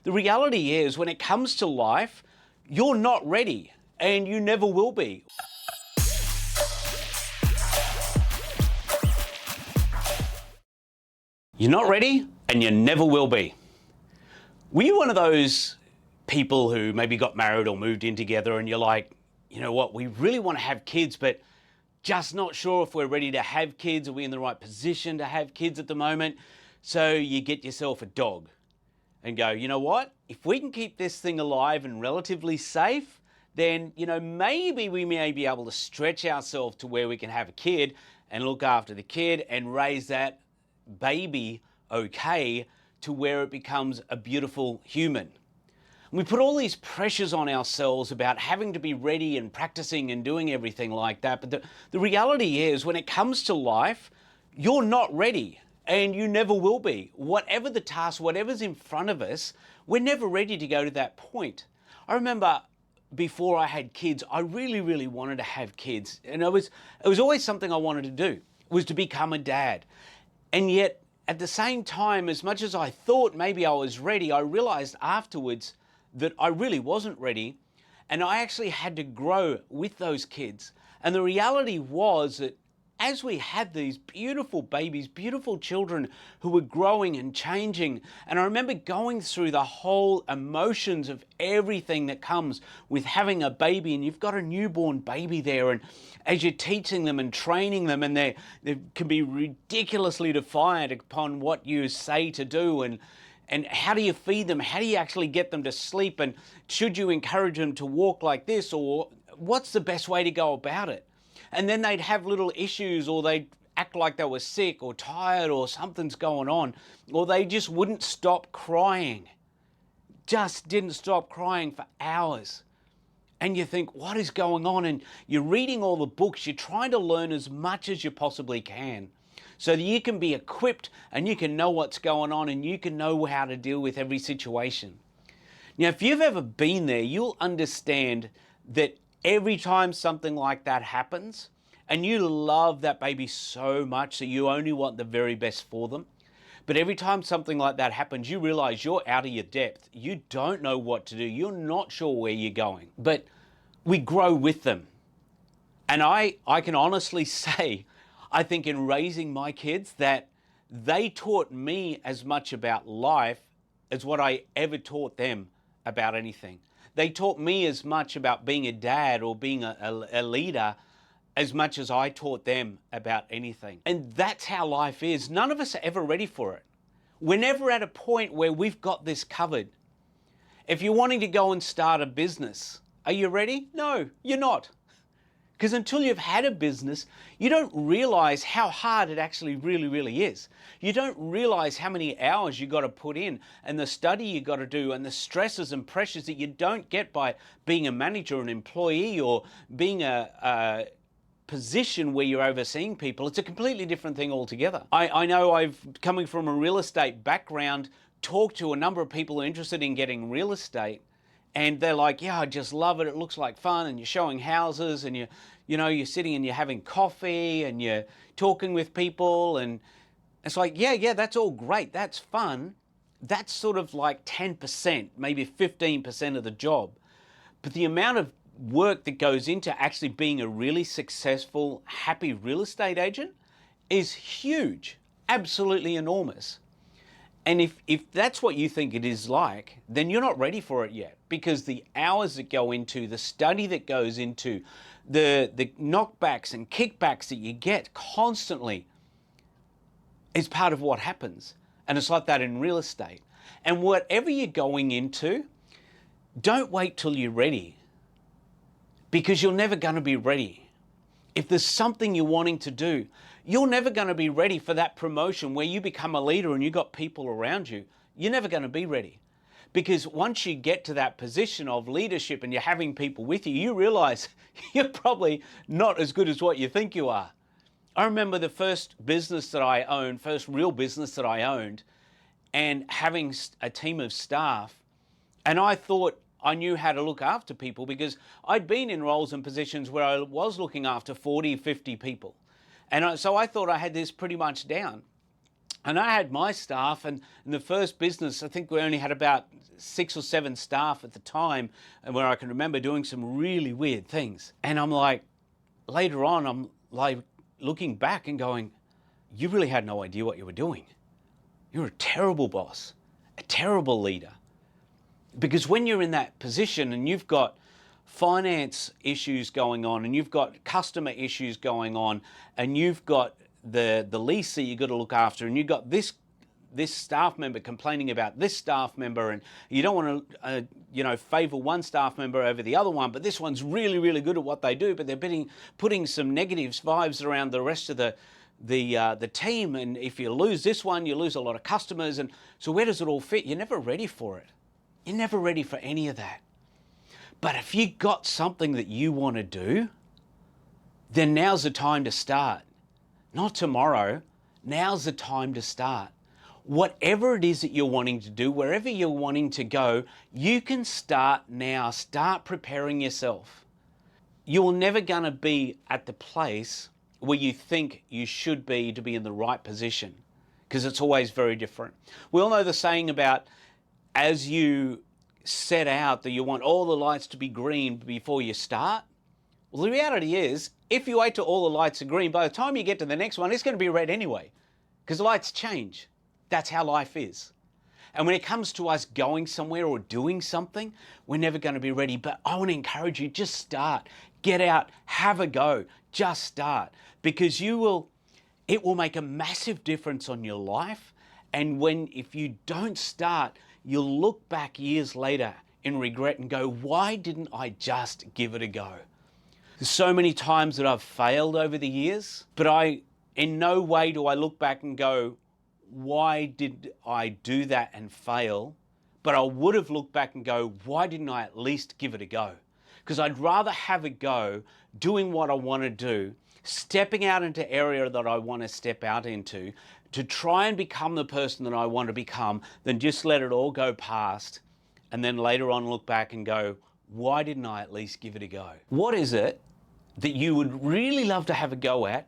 The reality is, when it comes to life, you're not ready and you never will be. You're not ready and you never will be. Were you one of those people who maybe got married or moved in together and you're like, you know what, we really want to have kids, but just not sure if we're ready to have kids? Are we in the right position to have kids at the moment? So you get yourself a dog and go, you know what, if we can keep this thing alive and relatively safe, then, maybe we may be able to stretch ourselves to where we can have a kid and look after the kid and raise that baby okay to where it becomes a beautiful human. We put all these pressures on ourselves about having to be ready and practicing and doing everything like that. But the reality is, when it comes to life, you're not ready and you never will be. Whatever the task, whatever's in front of us, we're never ready to go to that point. I remember before I had kids, I really, really wanted to have kids. And it was always something I wanted to do, was to become a dad. And yet, at the same time, as much as I thought maybe I was ready, I realized afterwards that I really wasn't ready, and I actually had to grow with those kids. And the reality was that as we had these beautiful babies, beautiful children who were growing and changing, and I remember going through the whole emotions of everything that comes with having a baby, and you've got a newborn baby there, and as you're teaching them and training them, and they can be ridiculously defiant upon what you say to do, and how do you feed them? How do you actually get them to sleep? And should you encourage them to walk like this? Or what's the best way to go about it? And then they'd have little issues, or they'd act like they were sick or tired or something's going on, or they just wouldn't stop crying. Just didn't stop crying for hours. And you think, what is going on? And you're reading all the books, you're trying to learn as much as you possibly can, so that you can be equipped and you can know what's going on and you can know how to deal with every situation. Now, if you've ever been there, you'll understand that every time something like that happens, and you love that baby so much that you only want the very best for them, but every time something like that happens, you realize you're out of your depth. You don't know what to do. You're not sure where you're going. But we grow with them. And I can honestly say, I think in raising my kids, that they taught me as much about life as what I ever taught them about anything. They taught me as much about being a dad or being a leader as much as I taught them about anything. And that's how life is. None of us are ever ready for it. We're never at a point where we've got this covered. If you're wanting to go and start a business, are you ready? No, you're not. Because until you've had a business, you don't realize how hard it actually really, really is. You don't realize how many hours you got to put in, and the study you got to do, and the stresses and pressures that you don't get by being a manager, an employee, or being a position where you're overseeing people. It's a completely different thing altogether. I know I've, coming from a real estate background, talked to a number of people who are interested in getting real estate. And they're like, yeah, I just love it. It looks like fun. And you're showing houses, and you're sitting and you're having coffee and you're talking with people. And it's like, yeah, that's all great. That's fun. That's sort of like 10%, maybe 15% of the job. But the amount of work that goes into actually being a really successful, happy real estate agent is huge, absolutely enormous. And if that's what you think it is like, then you're not ready for it yet, because the hours that go into, the study that goes into, the knockbacks and kickbacks that you get constantly is part of what happens. And it's like that in real estate. And whatever you're going into, don't wait till you're ready, because you're never going to be ready. If there's something you're wanting to do, you're never going to be ready for that promotion where you become a leader and you've got people around you. You're never going to be ready. Because once you get to that position of leadership and you're having people with you, you realize you're probably not as good as what you think you are. I remember the first business that I owned, first real business that I owned, and having a team of staff, and I thought I knew how to look after people because I'd been in roles and positions where I was looking after 40, 50 people. And so I thought I had this pretty much down. And I had my staff, and in the first business, I think we only had about 6 or 7 staff at the time, and where I can remember doing some really weird things. And I'm like, later on, I'm like looking back and going, you really had no idea what you were doing. You're a terrible boss, a terrible leader. Because when you're in that position and you've got finance issues going on, and you've got customer issues going on, and you've got the lease that you've got to look after, and you've got this staff member complaining about this staff member, and you don't want to favor one staff member over the other one, but this one's really, really good at what they do, but they're putting some negative vibes around the rest of the team, and if you lose this one, you lose a lot of customers. And so where does it all fit? You're never ready for it. You're never ready for any of that. But if you got something that you want to do, then now's the time to start. Not tomorrow. Now's the time to start. Whatever it is that you're wanting to do, wherever you're wanting to go, you can start now. Start preparing yourself. You're never going to be at the place where you think you should be to be in the right position, because it's always very different. We all know the saying about, as you set out that you want all the lights to be green before you start. Well, the reality is, if you wait till all the lights are green, by the time you get to the next one, it's going to be red anyway, because lights change. That's how life is. And when it comes to us going somewhere or doing something, we're never going to be ready. But I want to encourage you, just start. Get out, have a go, just start. Because it will make a massive difference on your life. And if you don't start, you'll look back years later in regret and go, why didn't I just give it a go? There's so many times that I've failed over the years, but in no way do I look back and go, why did I do that and fail? But I would have looked back and go, why didn't I at least give it a go? Because I'd rather have a go doing what I want to do, stepping out into area that I want to step out into, to try and become the person that I want to become, than just let it all go past and then later on look back and go, why didn't I at least give it a go? What is it that you would really love to have a go at,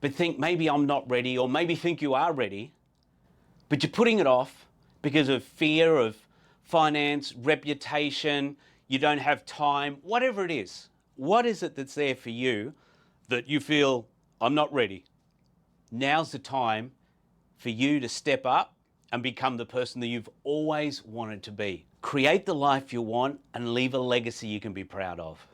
but think maybe I'm not ready, or maybe think you are ready, but you're putting it off because of fear of finance, reputation, you don't have time, whatever it is? What is it that's there for you that you feel, I'm not ready? Now's the time for you to step up and become the person that you've always wanted to be. Create the life you want and leave a legacy you can be proud of.